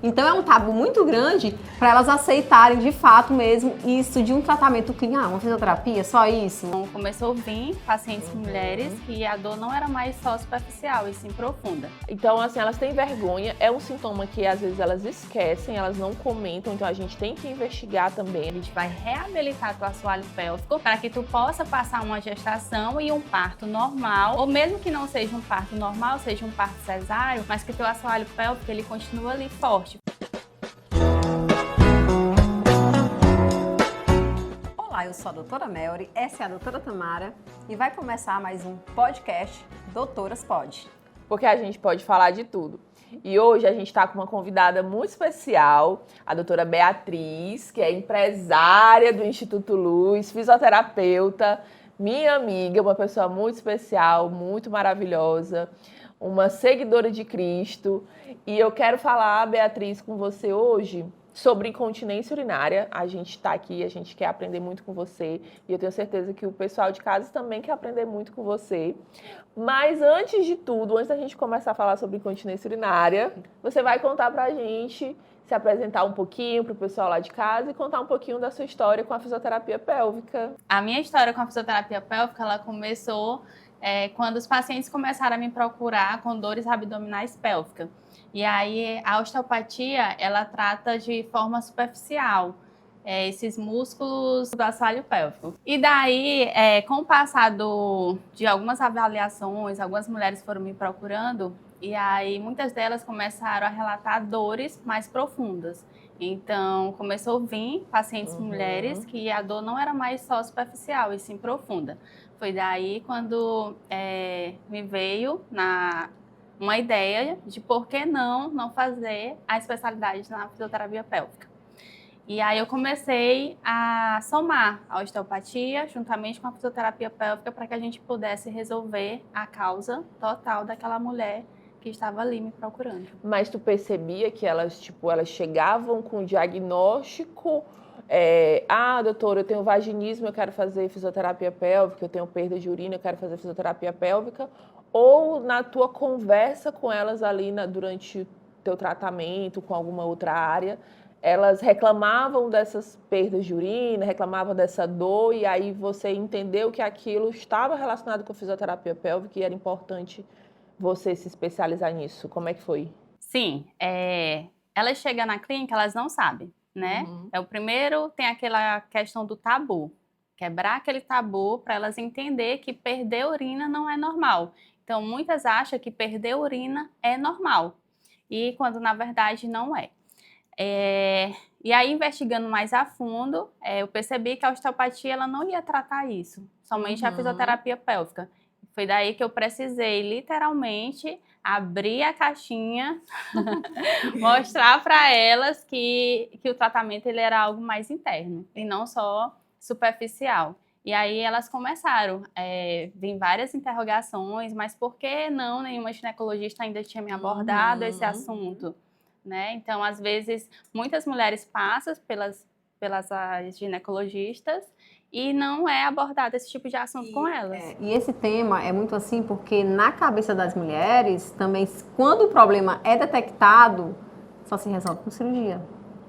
Então é um tabu muito grande para elas aceitarem de fato mesmo isso de um tratamento clínico. Uma fisioterapia, só isso? Então, começou a vir pacientes mulheres que a dor não era mais só superficial e sim profunda. Então, assim, elas têm vergonha, é um sintoma que às vezes elas esquecem, elas não comentam, então a gente tem que investigar também. A gente vai reabilitar teu assoalho pélvico para que tu possa passar uma gestação e um parto normal, ou mesmo que não seja um parto normal, seja um parto cesáreo, mas que teu assoalho pélvico ele continua ali forte. Olá, eu sou a doutora Melry, essa é a doutora Tamara e vai começar mais um podcast Doutoras Pod. Porque a gente pode falar de tudo. E hoje a gente está com uma convidada muito especial, a doutora Beatriz, que é empresária do Instituto Luz, fisioterapeuta, minha amiga, uma pessoa muito especial, muito maravilhosa, uma seguidora de Cristo. E eu quero falar, Beatriz, com você hoje sobre incontinência urinária. A gente está aqui, a gente quer aprender muito com você e eu tenho certeza que o pessoal de casa também quer aprender muito com você. Mas antes de tudo, antes da gente começar a falar sobre incontinência urinária, você vai contar pra gente, se apresentar um pouquinho pro pessoal lá de casa e contar um pouquinho da sua história com a fisioterapia pélvica. A minha história com a fisioterapia pélvica, ela começou quando os pacientes começaram a me procurar com dores abdominais pélvicas. E aí a osteopatia, ela trata de forma superficial esses músculos do assoalho pélvico. E daí, com o passar de algumas avaliações, algumas mulheres foram me procurando e aí muitas delas começaram a relatar dores mais profundas. Então, começou a vir pacientes mulheres que a dor não era mais só superficial, e sim profunda. Foi daí quando me veio uma ideia de por que não fazer a especialidade na fisioterapia pélvica. E aí eu comecei a somar a osteopatia juntamente com a fisioterapia pélvica para que a gente pudesse resolver a causa total daquela mulher que estava ali me procurando. Mas tu percebia que elas chegavam com o diagnóstico, doutora, eu tenho vaginismo, eu quero fazer fisioterapia pélvica, eu tenho perda de urina, eu quero fazer fisioterapia pélvica, ou na tua conversa com elas ali durante o teu tratamento com alguma outra área, elas reclamavam dessas perdas de urina, reclamavam dessa dor, e aí você entendeu que aquilo estava relacionado com a fisioterapia pélvica e era importante você se especializar nisso. Como é que foi? Sim, elas chegam na clínica, elas não sabem, né? O primeiro tem aquela questão do tabu, quebrar aquele tabu para elas entender que perder urina não é normal. Então, muitas acham que perder urina é normal, e quando na verdade não é. E aí, investigando mais a fundo, eu percebi que a osteopatia ela não ia tratar isso, somente a fisioterapia pélvica. Foi daí que eu precisei, literalmente, abrir a caixinha, mostrar para elas que o tratamento ele era algo mais interno e não só superficial. E aí elas começaram, vem várias interrogações, mas por que não nenhuma ginecologista ainda tinha me abordado esse assunto? Né? Então, às vezes, muitas mulheres passam pelas ginecologistas e não é abordado esse tipo de assunto com elas. E esse tema é muito assim porque na cabeça das mulheres também, quando o problema é detectado, só se resolve com cirurgia.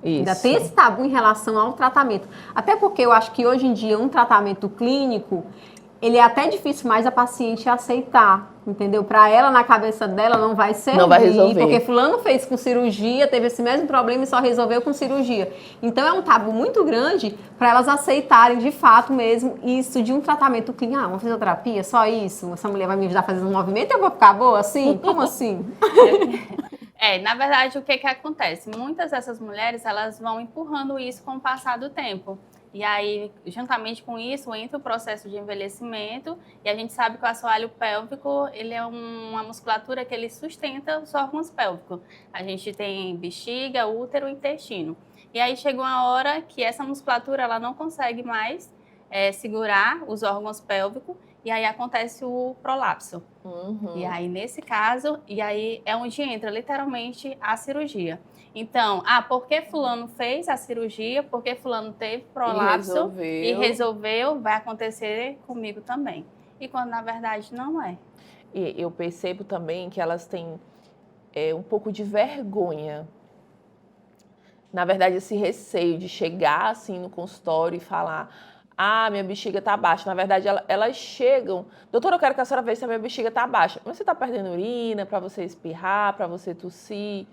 Isso. Ainda tem esse tabu em relação ao tratamento. Até porque eu acho que hoje em dia um tratamento clínico, ele é até difícil mais a paciente aceitar, entendeu? Para ela, na cabeça dela, não vai servir. Não vai resolver. Porque fulano fez com cirurgia, teve esse mesmo problema e só resolveu com cirurgia. Então, é um tabu muito grande para elas aceitarem, de fato mesmo, isso de um tratamento clínico. Uma fisioterapia, só isso? Essa mulher vai me ajudar a fazer um movimento e eu vou ficar boa assim? Como assim? Na verdade, o que acontece? Muitas dessas mulheres, elas vão empurrando isso com o passar do tempo. E aí, juntamente com isso, entra o processo de envelhecimento e a gente sabe que o assoalho pélvico, ele é uma musculatura que ele sustenta os órgãos pélvicos. A gente tem bexiga, útero e intestino. E aí chega uma hora que essa musculatura ela não consegue mais segurar os órgãos pélvicos e aí acontece o prolapso. E aí, nesse caso, é onde entra literalmente a cirurgia. Então, por que fulano fez a cirurgia, por que fulano teve prolapso e resolveu, vai acontecer comigo também. E quando na verdade não é. E eu percebo também que elas têm um pouco de vergonha Na verdade, esse receio de chegar assim no consultório e falar: ah, minha bexiga tá baixa. Na verdade, elas chegam: doutora, eu quero que a senhora veja se a minha bexiga tá baixa. Mas você tá perdendo urina para você espirrar, para você tossir.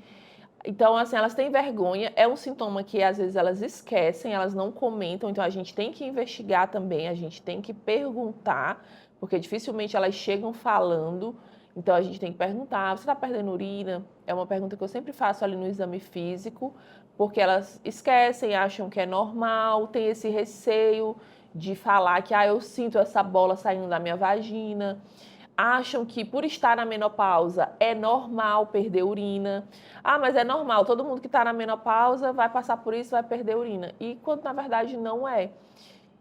Então, assim, elas têm vergonha. É um sintoma que às vezes elas esquecem, elas não comentam. Então, a gente tem que investigar também, a gente tem que perguntar, porque dificilmente elas chegam falando. Então, a gente tem que perguntar: você está perdendo urina? É uma pergunta que eu sempre faço ali no exame físico, porque elas esquecem, acham que é normal, tem esse receio de falar que eu sinto essa bola saindo da minha vagina. Acham que por estar na menopausa é normal perder urina. Ah, mas é normal, todo mundo que está na menopausa vai passar por isso, vai perder urina. E quando na verdade não é.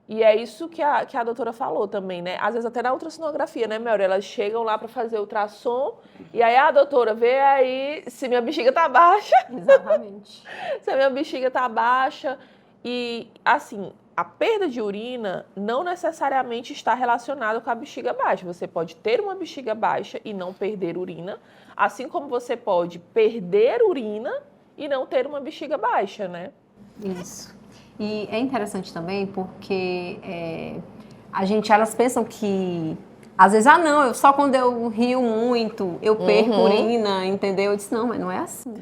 E é isso que a doutora falou também, né? Às vezes até na ultrassonografia, né, Melhor? Elas chegam lá para fazer ultrassom e aí, doutora, vê aí se minha bexiga tá baixa. Exatamente. Se a minha bexiga tá baixa. E, assim, a perda de urina não necessariamente está relacionada com a bexiga baixa. Você pode ter uma bexiga baixa e não perder urina, assim como você pode perder urina e não ter uma bexiga baixa, né? Isso. E é interessante também porque elas pensam que, às vezes, não, só quando eu rio muito, eu perco urina, entendeu? Eu disse, não, mas não é assim.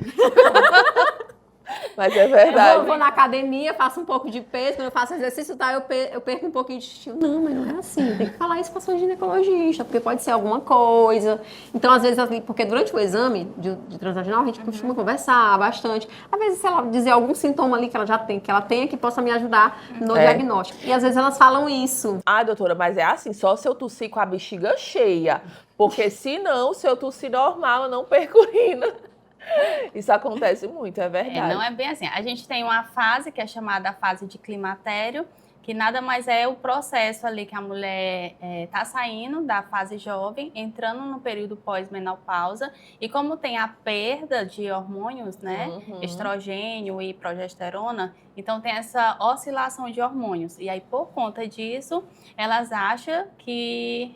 Mas é verdade. Eu vou na academia, faço um pouco de peso, quando eu faço exercício, eu perco um pouquinho de xixi. Não, mas não é assim. Tem que falar isso para sua ginecologista, porque pode ser alguma coisa. Então, às vezes, porque durante o exame de transvaginal, a gente costuma conversar bastante. Às vezes, se ela dizer algum sintoma ali que ela já tem, que ela tenha, que possa me ajudar no diagnóstico. E às vezes elas falam isso. Ah, doutora, mas é assim, só se eu tossir com a bexiga cheia. Porque se eu tossir normal, eu não perco urina. Isso acontece muito, é verdade. Não é bem assim. A gente tem uma fase que é chamada a fase de climatério, que nada mais é o processo ali que a mulher está saindo da fase jovem, entrando no período pós-menopausa, e como tem a perda de hormônios, né, estrogênio e progesterona, então tem essa oscilação de hormônios. E aí, por conta disso, elas acham que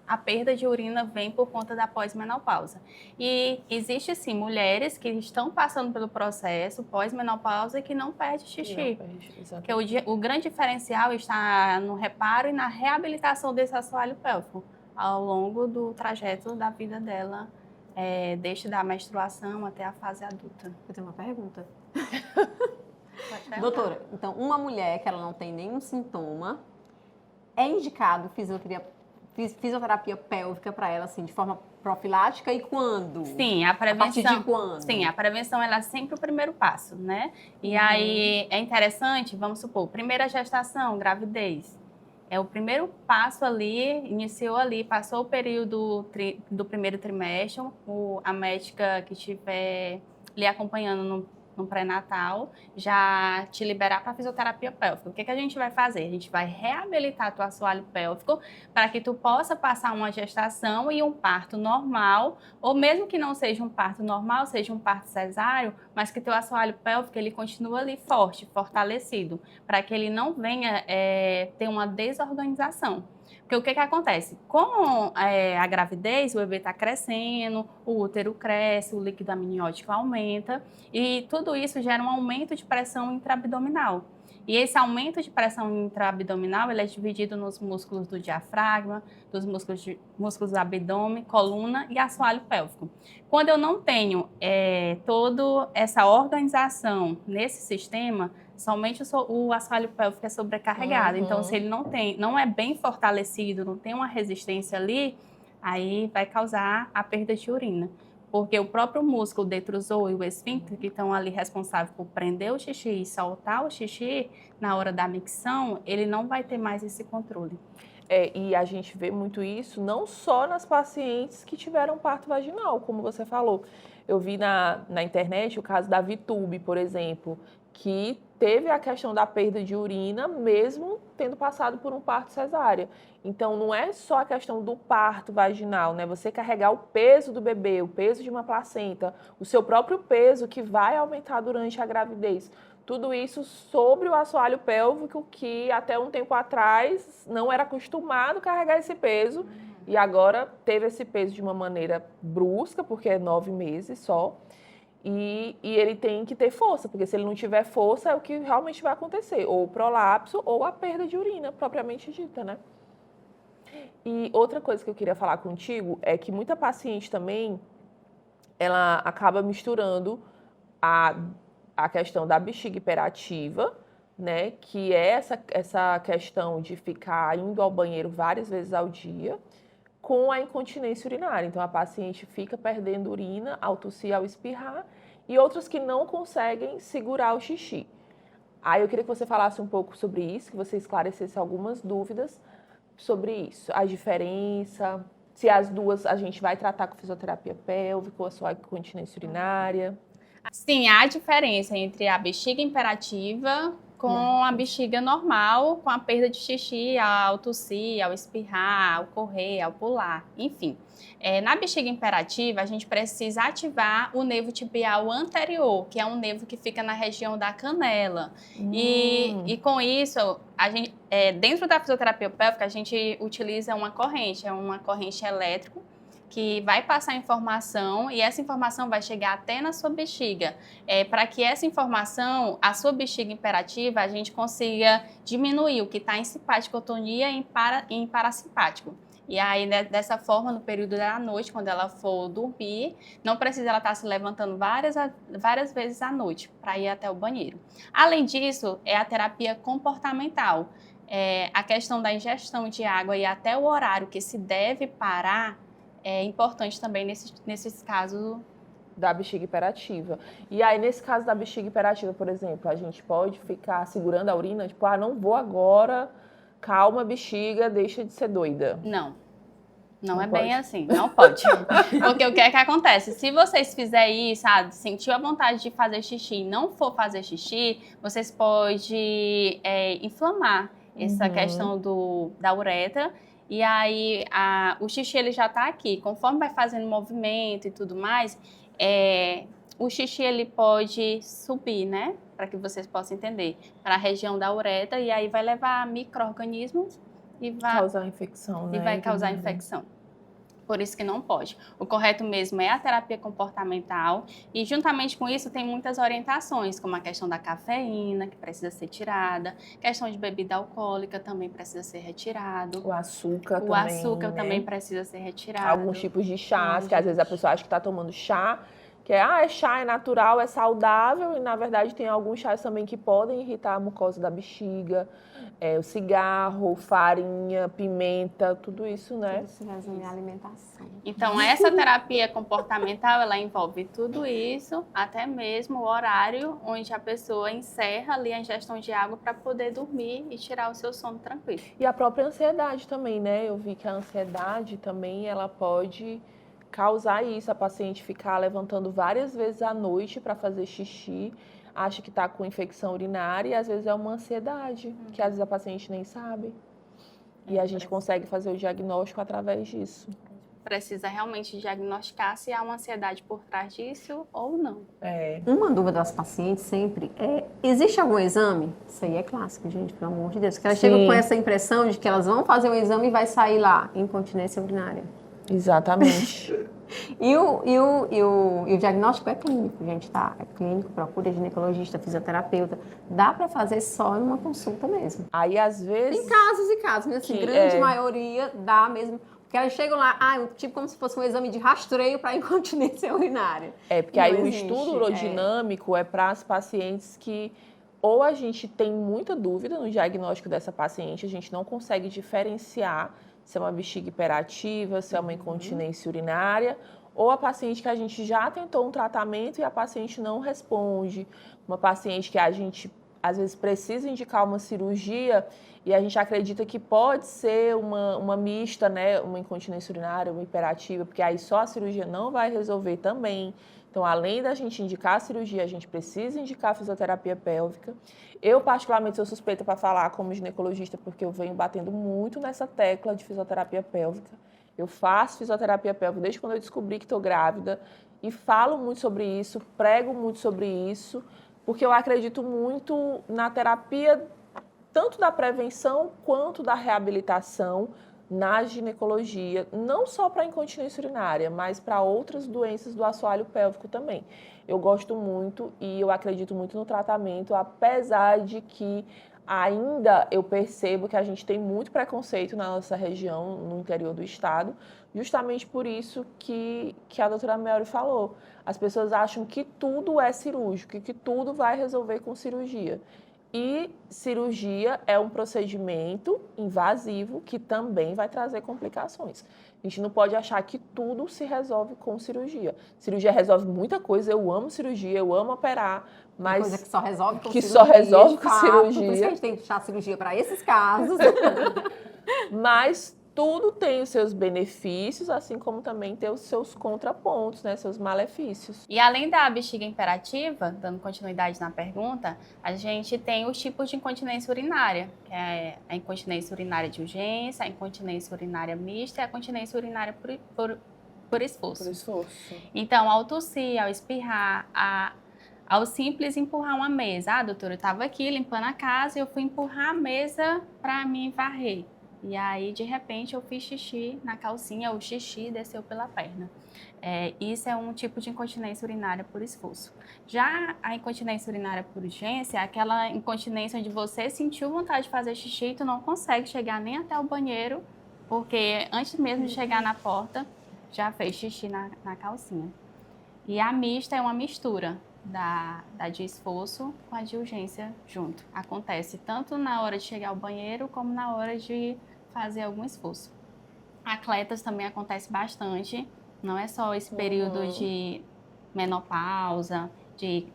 a perda de urina vem por conta da pós-menopausa. E existe, sim, mulheres que estão passando pelo processo pós-menopausa e que não perdem xixi. Porque o grande diferencial está no reparo e na reabilitação desse assoalho pélvico ao longo do trajeto da vida dela, desde da menstruação até a fase adulta. Eu tenho uma pergunta. Doutora, então, uma mulher que ela não tem nenhum sintoma, é indicado fisioterapia pélvica para ela, assim, de forma profilática, e quando? Sim, a prevenção. A partir de quando? Sim, a prevenção ela é sempre o primeiro passo, né? E aí é interessante, vamos supor, primeira gestação, gravidez. É o primeiro passo ali, iniciou ali, passou o período do primeiro trimestre, a médica que estiver lhe acompanhando no pré-natal, já te liberar para fisioterapia pélvica. O que a gente vai fazer? A gente vai reabilitar teu assoalho pélvico para que tu possa passar uma gestação e um parto normal, ou mesmo que não seja um parto normal, seja um parto cesáreo, mas que teu assoalho pélvico ele continue ali forte, fortalecido, para que ele não venha ter uma desorganização. Porque o que acontece? Com a gravidez, o bebê está crescendo, o útero cresce, o líquido amniótico aumenta e tudo isso gera um aumento de pressão intraabdominal. E esse aumento de pressão intraabdominal ele é dividido nos músculos do diafragma, dos músculos do abdômen, coluna e assoalho pélvico. Quando eu não tenho toda essa organização nesse sistema, somente o assoalho pélvico é sobrecarregado. Então, se ele não é bem fortalecido, não tem uma resistência ali, aí vai causar a perda de urina. Porque o próprio músculo detrusor e o esfíncter, que estão ali responsáveis por prender o xixi e soltar o xixi na hora da micção, ele não vai ter mais esse controle. E a gente vê muito isso não só nas pacientes que tiveram parto vaginal, como você falou. Eu vi na internet o caso da Vitube, por exemplo, que teve a questão da perda de urina mesmo tendo passado por um parto cesárea. Então, não é só a questão do parto vaginal, né? Você carregar o peso do bebê, o peso de uma placenta, o seu próprio peso que vai aumentar durante a gravidez. Tudo isso sobre o assoalho pélvico que até um tempo atrás não era acostumado a carregar esse peso e agora teve esse peso de uma maneira brusca, porque é 9 meses só. e ele tem que ter força, porque se ele não tiver força é o que realmente vai acontecer, ou o prolapso ou a perda de urina propriamente dita, né? E outra coisa que eu queria falar contigo é que muita paciente também, ela acaba misturando a questão da bexiga hiperativa, né, que é essa questão de ficar indo ao banheiro várias vezes ao dia, com a incontinência urinária. Então, a paciente fica perdendo urina ao tossir, ao espirrar, e outras que não conseguem segurar o xixi. Aí eu queria que você falasse um pouco sobre isso, que você esclarecesse algumas dúvidas sobre isso. A diferença, se as duas a gente vai tratar com fisioterapia pélvica ou só a incontinência urinária. Sim, há diferença entre a bexiga imperativa com a bexiga normal, com a perda de xixi ao tossir, ao espirrar, ao correr, ao pular, enfim. Na bexiga imperativa, a gente precisa ativar o nervo tibial anterior, que é um nervo que fica na região da canela. E com isso, a gente, dentro da fisioterapia pélvica, a gente utiliza uma corrente, é uma corrente elétrica, que vai passar informação e essa informação vai chegar até na sua bexiga. Para que essa informação, a sua bexiga imperativa, a gente consiga diminuir o que está em simpaticotonia e em parasimpático. E aí, dessa forma, no período da noite, quando ela for dormir, não precisa ela estar se levantando várias vezes à noite para ir até o banheiro. Além disso, é a terapia comportamental. A questão da ingestão de água e até o horário que se deve parar é importante também nesses casos da bexiga hiperativa. E aí, nesse caso da bexiga hiperativa, por exemplo, a gente pode ficar segurando a urina, tipo, não vou agora, calma, bexiga, deixa de ser doida. Não é bem assim, não pode. Porque o que é que acontece? Se vocês fizerem isso, sentiu a vontade de fazer xixi e não for fazer xixi, vocês podem inflamar essa questão da uretra. E aí, o xixi ele já está aqui. Conforme vai fazendo movimento e tudo mais, o xixi ele pode subir, né? Para que vocês possam entender. Para a região da uretra e aí vai levar micro-organismos e vai causar infecção, né? E vai causar infecção. Por isso que não pode. O correto mesmo é a terapia comportamental e juntamente com isso tem muitas orientações, como a questão da cafeína, que precisa ser tirada, questão de bebida alcoólica também precisa ser retirado. O açúcar também precisa ser retirado. Alguns tipos de chás, que às vezes a pessoa acha que está tomando chá, que é chá, é natural, é saudável, e na verdade tem alguns chás também que podem irritar a mucosa da bexiga, o cigarro, farinha, pimenta, tudo isso, né? Tudo isso resume a alimentação. Então, essa terapia comportamental, ela envolve tudo isso, até mesmo o horário onde a pessoa encerra ali a ingestão de água para poder dormir e tirar o seu sono tranquilo. E a própria ansiedade também, né? Eu vi que a ansiedade também, ela pode causar isso, a paciente ficar levantando várias vezes à noite para fazer xixi, acha que está com infecção urinária e às vezes é uma ansiedade, que às vezes a paciente nem sabe. E a gente consegue fazer o diagnóstico através disso. Precisa realmente diagnosticar se há uma ansiedade por trás disso ou não. Uma dúvida das pacientes sempre existe algum exame? Isso aí é clássico, gente, pelo amor de Deus. Que elas chegam com essa impressão de que elas vão fazer um exame e vai sair lá, incontinência urinária. Exatamente. E o diagnóstico é clínico, gente, tá? É clínico, procura ginecologista, fisioterapeuta. Dá para fazer só em uma consulta mesmo. Aí, às vezes... Tem casos e casos, mas assim, grande maioria dá mesmo. Porque elas chegam lá, tipo como se fosse um exame de rastreio para incontinência urinária. Porque aí o estudo urodinâmico é para as pacientes que ou a gente tem muita dúvida no diagnóstico dessa paciente, a gente não consegue diferenciar se é uma bexiga hiperativa, se é uma incontinência urinária, ou a paciente que a gente já tentou um tratamento e a paciente não responde, uma paciente que a gente às vezes precisa indicar uma cirurgia e a gente acredita que pode ser uma mista, né, uma incontinência urinária, uma hiperativa, porque aí só a cirurgia não vai resolver também. Então, além da gente indicar a cirurgia, a gente precisa indicar a fisioterapia pélvica. Eu, particularmente, sou suspeita para falar como ginecologista, porque eu venho batendo muito nessa tecla de fisioterapia pélvica. Eu faço fisioterapia pélvica desde quando eu descobri que estou grávida e falo muito sobre isso, prego muito sobre isso, porque eu acredito muito na terapia, tanto da prevenção quanto da reabilitação, na ginecologia, não só para incontinência urinária, mas para outras doenças do assoalho pélvico também. Eu gosto muito e eu acredito muito no tratamento, apesar de que ainda eu percebo que a gente tem muito preconceito na nossa região, no interior do estado, justamente por isso que a doutora Melry falou. As pessoas acham que tudo é cirúrgico, que tudo vai resolver com cirurgia. E cirurgia é um procedimento invasivo que também vai trazer complicações. A gente não pode achar que tudo se resolve com cirurgia. Cirurgia resolve muita coisa, eu amo cirurgia, eu amo operar, mas... Coisa que só resolve com que cirurgia. só resolve com fato, cirurgia. Por isso que a gente tem que deixar a cirurgia para esses casos. Mas tudo tem os seus benefícios, assim como também tem os seus contrapontos, né? Seus malefícios. E além da bexiga imperativa, dando continuidade na pergunta, a gente tem os tipos de incontinência urinária, que é a incontinência urinária de urgência, a incontinência urinária mista e a incontinência urinária por esforço. Por esforço. Então, ao tossir, ao espirrar, ao simples empurrar uma mesa. Doutora, eu estava aqui limpando a casa e eu fui empurrar a mesa para mim varrer. E aí, de repente, eu fiz xixi na calcinha, o xixi desceu pela perna. Isso é um tipo de incontinência urinária por esforço. Já a incontinência urinária por urgência é aquela incontinência onde você sentiu vontade de fazer xixi e tu não consegue chegar nem até o banheiro, porque antes mesmo de chegar na porta, já fez xixi na calcinha. E a mista é uma mistura da de esforço com a de urgência junto. Acontece tanto na hora de chegar ao banheiro como na hora de fazer algum esforço. Atletas também acontece bastante, não é só esse período de menopausa,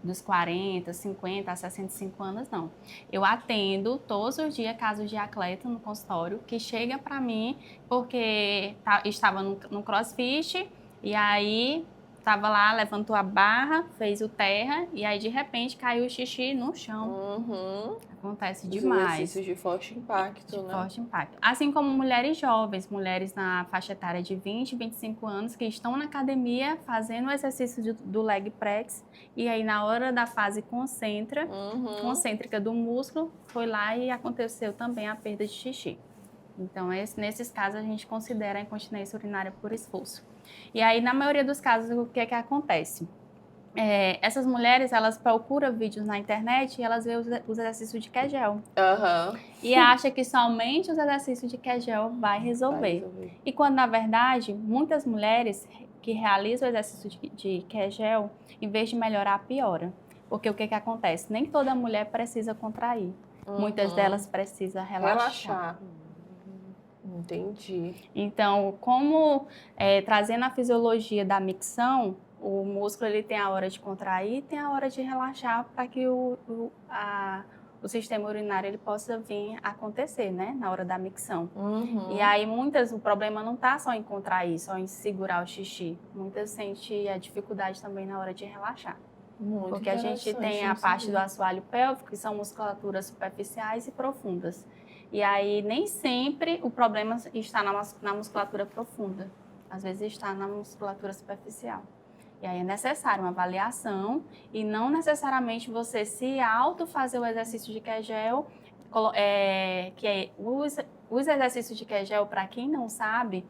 dos 40, 50 a 65 anos, não. Eu atendo todos os dias casos de atleta no consultório que chega para mim porque estava no CrossFit e aí estava lá, levantou a barra, fez o terra e aí de repente caiu o xixi no chão. Uhum. Acontece Os demais. exercícios de forte impacto, né? Forte impacto. Assim como mulheres jovens, mulheres na faixa etária de 20, 25 anos que estão na academia fazendo o exercício do leg press e aí na hora da fase concêntrica do músculo, foi lá e aconteceu também a perda de xixi. Então, nesses casos, a gente considera a incontinência urinária por esforço. E aí, na maioria dos casos, o que é que acontece? Essas mulheres, elas procuram vídeos na internet e elas veem os exercícios de Kegel. Uhum. E acham que somente os exercícios de Kegel vai resolver. E quando, na verdade, muitas mulheres que realizam o exercício de Kegel, em vez de melhorar, piora. Porque o que acontece? Nem toda mulher precisa contrair. Muitas delas precisam relaxar. Entendi. Então, trazendo a fisiologia da micção, o músculo ele tem a hora de contrair e tem a hora de relaxar para que o sistema urinário ele possa vir acontecer, né, na hora da micção. Uhum. E aí, o problema não está só em contrair, só em segurar o xixi. Muitas sentem a dificuldade também na hora de relaxar. Muito porque a gente tem a parte do assoalho pélvico, que são musculaturas superficiais e profundas. E aí, nem sempre o problema está na musculatura profunda. Às vezes está na musculatura superficial. E aí é necessário uma avaliação e não necessariamente você se fazer o exercício de Kegel, os exercícios de Kegel, para quem não sabe,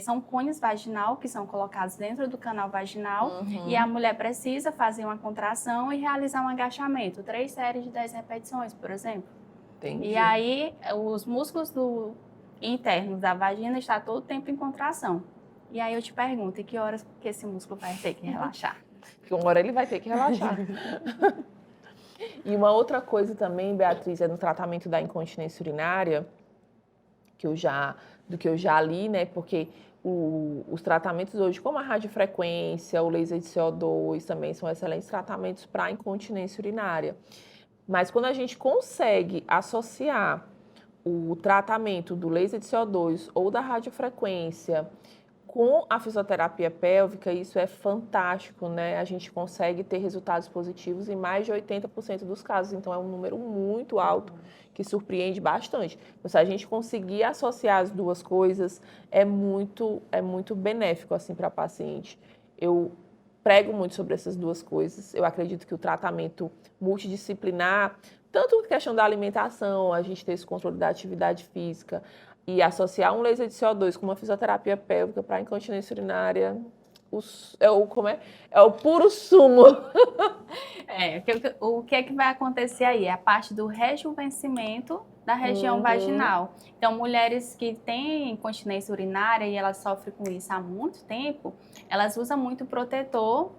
são cones vaginal que são colocados dentro do canal vaginal e a mulher precisa fazer uma contração e realizar um agachamento, 3 séries de 10 repetições, por exemplo. Entendi. E aí, os músculos internos da vagina estão todo o tempo em contração. E aí eu te pergunto, em que horas que esse músculo vai ter que relaxar? Porque uma hora ele vai ter que relaxar. E uma outra coisa também, Beatriz, é no tratamento da incontinência urinária, do que eu já li, né? Porque os tratamentos hoje, como a radiofrequência, o laser de CO2, também são excelentes tratamentos para a incontinência urinária. Mas quando a gente consegue associar o tratamento do laser de CO2 ou da radiofrequência com a fisioterapia pélvica, isso é fantástico, né? A gente consegue ter resultados positivos em mais de 80% dos casos. Então, é um número muito alto que surpreende bastante. Então, se a gente conseguir associar as duas coisas, é muito benéfico assim, para a paciente. Eu prego muito sobre essas duas coisas. Eu acredito que o tratamento multidisciplinar, tanto a questão da alimentação, a gente ter esse controle da atividade física, E associar um laser de CO2 com uma fisioterapia pélvica para incontinência urinária é o puro sumo. O que é que vai acontecer aí? É a parte do rejuvenescimento da região vaginal. Então, mulheres que têm incontinência urinária e elas sofrem com isso há muito tempo, elas usam muito protetor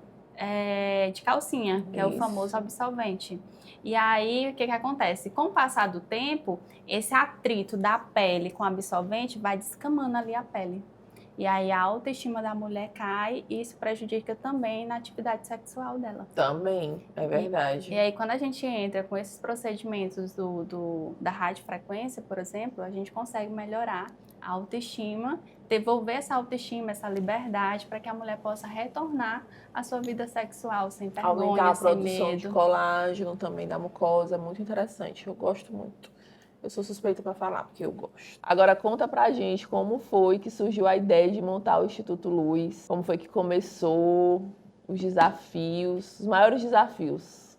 de calcinha, que é o famoso absorvente. E aí, o que acontece? Com o passar do tempo, esse atrito da pele com o absorvente vai descamando ali a pele. E aí a autoestima da mulher cai e isso prejudica também na atividade sexual dela. Também, é verdade. E aí quando a gente entra com esses procedimentos da radiofrequência, por exemplo, a gente consegue melhorar a autoestima, devolver essa autoestima, essa liberdade para que a mulher possa retornar à sua vida sexual sem vergonha, Aumentar a sem produção medo. de colágeno também da mucosa, muito interessante, eu gosto muito. Eu sou suspeita para falar, porque eu gosto. Agora conta pra gente como foi que surgiu a ideia de montar o Instituto Luz, como foi que começou, os desafios, os maiores desafios.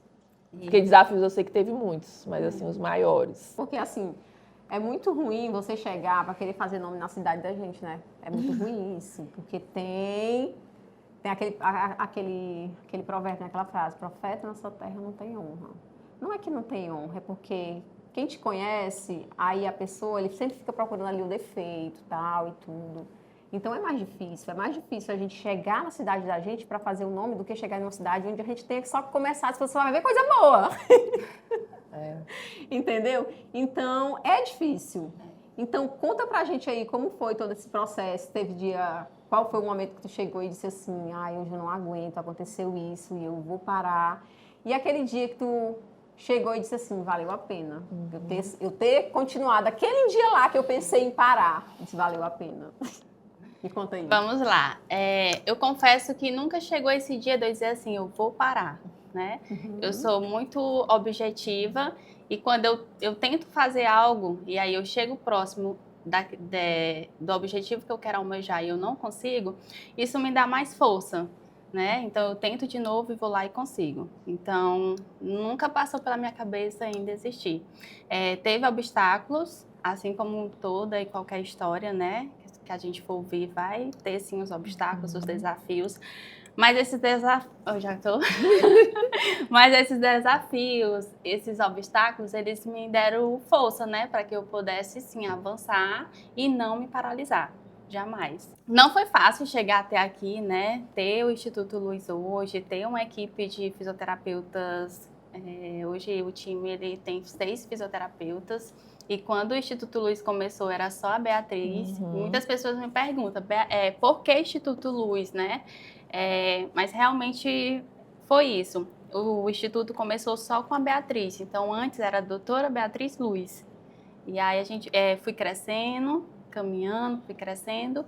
Porque desafios eu sei que teve muitos, mas assim, os maiores. Porque assim, é muito ruim você chegar para querer fazer nome na cidade da gente, né? É muito ruim isso, porque tem aquele provérbio, né? Aquela frase, profeta na sua terra não tem honra. Não é que não tem honra, é porque quem te conhece, aí a pessoa, ele sempre fica procurando ali o defeito, tal e tudo. Então é mais difícil a gente chegar na cidade da gente para fazer o nome do que chegar em uma cidade onde a gente tem que só começar, se você vai ver coisa boa. Entendeu? Então é difícil. Então conta pra gente aí como foi todo esse processo, qual foi o momento que tu chegou e disse assim, hoje eu não aguento, aconteceu isso e eu vou parar. E aquele dia que tu chegou e disse assim, valeu a pena. Eu ter continuado aquele dia lá que eu pensei em parar, disse, valeu a pena. Me conta aí. Vamos lá. Eu confesso que nunca chegou esse dia de eu dizer assim, eu vou parar, né? Eu sou muito objetiva e quando eu tento fazer algo e aí eu chego próximo do objetivo que eu quero almejar e eu não consigo, isso me dá mais força. Né? Então, eu tento de novo e vou lá e consigo. Então, nunca passou pela minha cabeça em desistir. Teve obstáculos, assim como toda e qualquer história, né? Que a gente for ouvir, vai ter, sim, os obstáculos, os desafios. Mas esses desafios... Mas esses desafios, esses obstáculos, eles me deram força, né? Para que eu pudesse, sim, avançar e não me paralisar. Jamais. Não foi fácil chegar até aqui, né? Ter o Instituto Luz hoje, ter uma equipe de fisioterapeutas. Hoje o time ele tem 6 fisioterapeutas. E quando o Instituto Luz começou, era só a Beatriz. Muitas pessoas me perguntam, por que Instituto Luz, né? Mas realmente foi isso. O Instituto começou só com a Beatriz. Então, antes era a doutora Beatriz Luz. E aí a gente fui crescendo, caminhando, fui crescendo.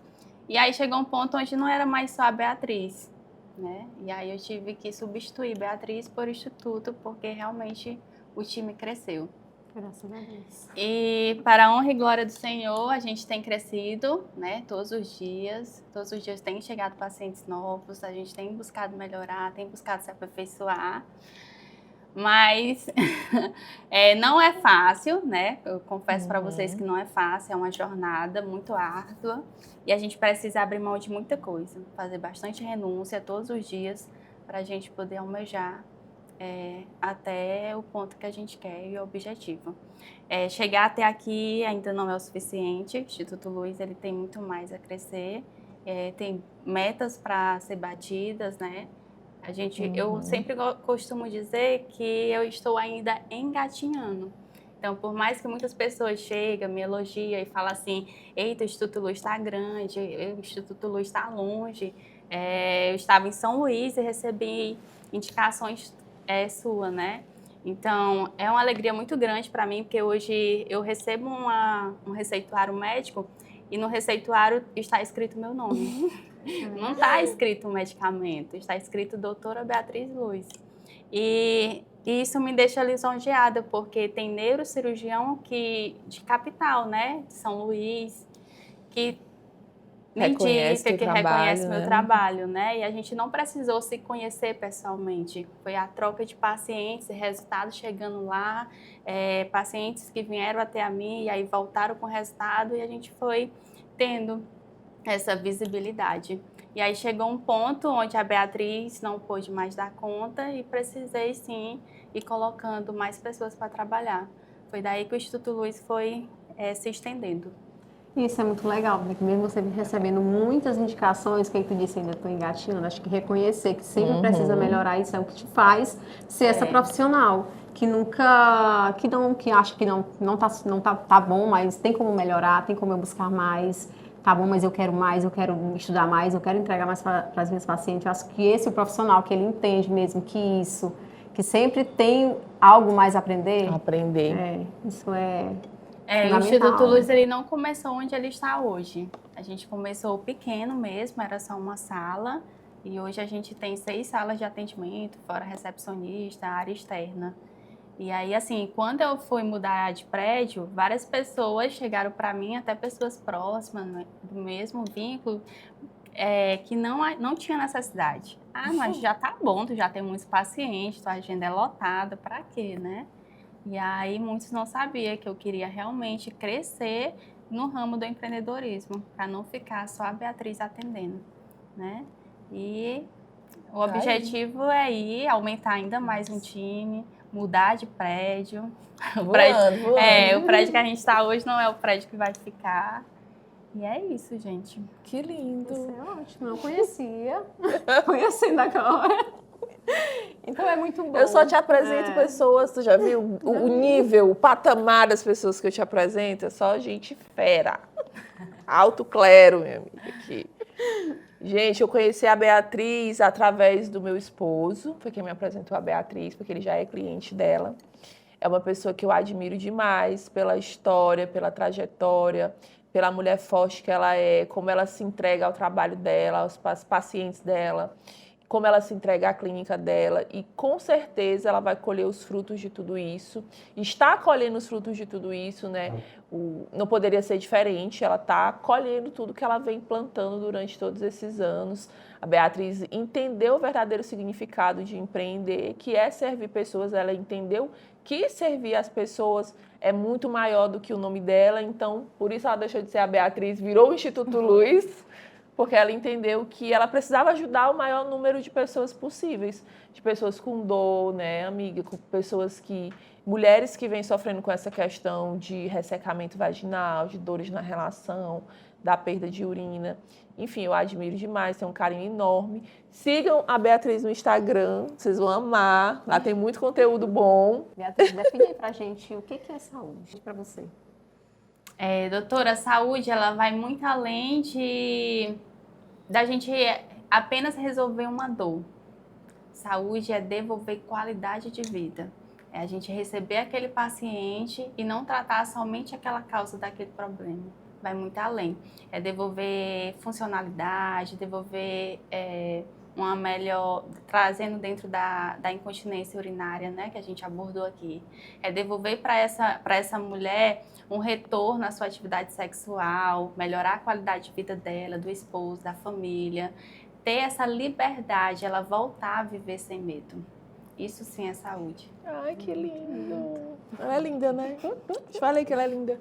E aí chegou um ponto onde não era mais só a Beatriz, né? E aí eu tive que substituir Beatriz por Instituto, porque realmente o time cresceu. Graças a Deus. E para a honra e glória do Senhor, a gente tem crescido, né? Todos os dias têm chegado pacientes novos, a gente tem buscado melhorar, tem buscado se aperfeiçoar. Mas não é fácil, né? Eu confesso para vocês que não é fácil, é uma jornada muito árdua e a gente precisa abrir mão de muita coisa, fazer bastante renúncia todos os dias para a gente poder almejar até o ponto que a gente quer e o objetivo. Chegar até aqui ainda não é o suficiente, o Instituto Luz ele tem muito mais a crescer, tem metas para ser batidas, né? Eu sempre costumo dizer que eu estou ainda engatinhando. Então, por mais que muitas pessoas chegam, me elogiam e falam assim, eita, o Instituto Luz está grande, o Instituto Luz está longe. Eu estava em São Luís e recebi indicações sua, né? Então, é uma alegria muito grande para mim, porque hoje eu recebo um receituário médico e no receituário está escrito meu nome. Não está escrito medicamento, está escrito doutora Beatriz Luz. E isso me deixa lisonjeada, porque tem neurocirurgião de capital, né, de São Luís, que me Reconhece indica, teu que trabalho, reconhece meu né? trabalho, né? E a gente não precisou se conhecer pessoalmente. Foi a troca de pacientes, resultados chegando lá, pacientes que vieram até a mim e aí voltaram com resultado e a gente foi tendo essa visibilidade. E aí chegou um ponto onde a Beatriz não pôde mais dar conta e precisei sim ir colocando mais pessoas para trabalhar. Foi daí que o Instituto Luz foi se estendendo. Isso é muito legal, porque mesmo você recebendo muitas indicações, que aí tu disse ainda estou engatinhando, acho que reconhecer que sempre precisa melhorar, isso é o que te faz ser essa profissional, que nunca, que acha que tá bom, mas tem como melhorar, tem como eu buscar mais, tá bom, mas eu quero estudar mais, eu quero entregar mais para as minhas pacientes. Eu acho que esse é o profissional, que ele entende mesmo que sempre tem algo mais a aprender. Aprender. Isso é O Instituto fundamental. Luz ele não começou onde ele está hoje. A gente começou pequeno mesmo, era só uma sala. E hoje a gente tem 6 salas de atendimento, fora recepcionista, área externa. E aí, assim, quando eu fui mudar de prédio, várias pessoas chegaram para mim, até pessoas próximas, né, do mesmo vínculo, que não tinha necessidade. Ah, mas já tá bom, tu já tem muitos pacientes, tua agenda é lotada, para quê, né? E aí muitos não sabiam que eu queria realmente crescer no ramo do empreendedorismo, para não ficar só a Beatriz atendendo, né? E o objetivo é ir aumentar ainda mais um time, mudar de prédio. Voando. O prédio que a gente está hoje não é o prédio que vai ficar. E é isso, gente. Que lindo. Isso é ótimo, eu conhecia, conhecendo agora. Então é muito bom. Eu só te apresento pessoas, tu já viu o nível, o patamar das pessoas que eu te apresento? É só gente fera. Alto clero, minha amiga, aqui. Gente, eu conheci a Beatriz através do meu esposo, foi quem me apresentou a Beatriz, porque ele já é cliente dela. É uma pessoa que eu admiro demais pela história, pela trajetória, pela mulher forte que ela é, como ela se entrega ao trabalho dela, aos pacientes dela, como ela se entrega à clínica dela, e com certeza ela vai colher os frutos de tudo isso. Está colhendo os frutos de tudo isso, né? Não poderia ser diferente, ela está colhendo tudo que ela vem plantando durante todos esses anos. A Beatriz entendeu o verdadeiro significado de empreender, que é servir pessoas. Ela entendeu que servir as pessoas é muito maior do que o nome dela, então por isso ela deixou de ser a Beatriz, virou o Instituto Luz, porque ela entendeu que ela precisava ajudar o maior número de pessoas possíveis, de pessoas com dor, né, amiga, com pessoas mulheres que vêm sofrendo com essa questão de ressecamento vaginal, de dores na relação, da perda de urina. Enfim, eu admiro demais, tenho um carinho enorme. Sigam a Beatriz no Instagram, vocês vão amar, lá tem muito conteúdo bom. Beatriz, define aí pra gente o que é saúde para você. Doutora, a saúde ela vai muito além da gente apenas resolver uma dor. Saúde é devolver qualidade de vida. É a gente receber aquele paciente e não tratar somente aquela causa daquele problema. Vai muito além. É devolver funcionalidade, devolver uma melhor, trazendo dentro da incontinência urinária, né, que a gente abordou aqui. É devolver para essa mulher um retorno à sua atividade sexual, melhorar a qualidade de vida dela, do esposo, da família, ter essa liberdade, ela voltar a viver sem medo. Isso sim é saúde. Ai, que lindo. Ela é linda, né? Te falei que ela é linda.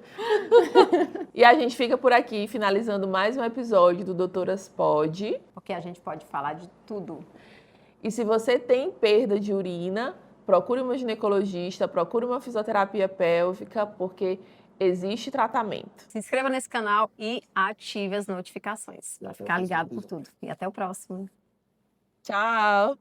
E a gente fica por aqui, finalizando mais um episódio do Doutoras Pode. Porque a gente pode falar de tudo. E se você tem perda de urina, procure uma ginecologista, procure uma fisioterapia pélvica, porque existe tratamento. Se inscreva nesse canal e ative as notificações para ficar ligado por tudo. E até o próximo. Tchau!